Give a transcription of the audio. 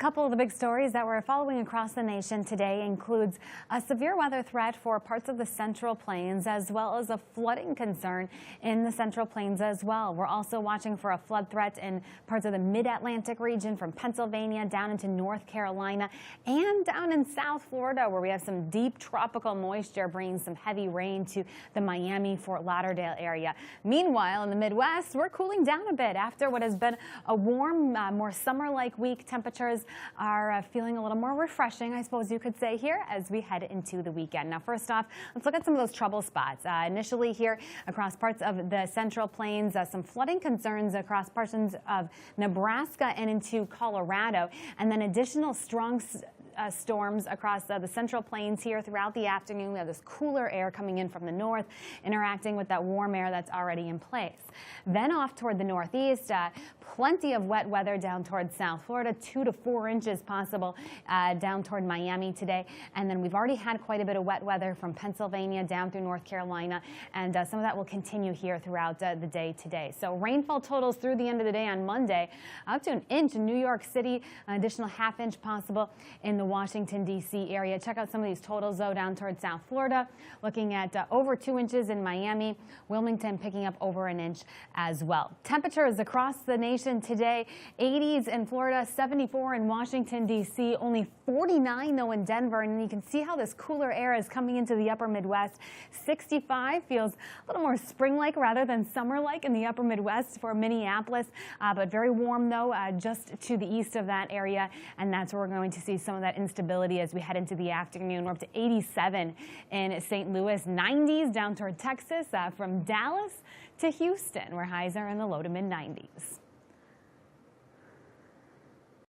Couple of the big stories that we're following across the nation today includes a severe weather threat for parts of the Central Plains, as well as a flooding concern in the Central Plains as well. We're also watching for a flood threat in parts of the Mid-Atlantic region from Pennsylvania down into North Carolina and down in South Florida, where we have some deep tropical moisture bringing some heavy rain to the Miami, Fort Lauderdale area. Meanwhile, in the Midwest, we're cooling down a bit after what has been a warm, more summer-like week. Temperatures are feeling a little more refreshing, I suppose you could say, here as we head into the weekend. Now, first off, let's look at some of those trouble spots. Initially here across parts of the Central Plains, some flooding concerns across portions of Nebraska and into Colorado, and then additional strong storms across the Central Plains here throughout the afternoon. We have this cooler air coming in from the north, interacting with that warm air that's already in place. Then off toward the northeast, plenty of wet weather down toward South Florida, 2 to 4 inches possible down toward Miami today. And then we've already had quite a bit of wet weather from Pennsylvania down through North Carolina, and some of that will continue here throughout the day today. So rainfall totals through the end of the day on Monday, up to an inch in New York City, an additional ½ inch possible in the Washington, D.C. area. Check out some of these totals, though, down toward South Florida, looking at over 2 inches in Miami, Wilmington picking up over an inch as well. Temperatures across the nation today, 80s in Florida, 74 in Washington, D.C., only 49, though, in Denver. And you can see how this cooler air is coming into the upper Midwest. 65 feels a little more spring-like rather than summer-like in the upper Midwest for Minneapolis, but very warm, though, just to the east of that area. And that's where we're going to see some of that instability as we head into the afternoon. We're up to 87 in St. Louis, 90s down toward Texas, from Dallas to Houston, where highs are in the low to mid 90s.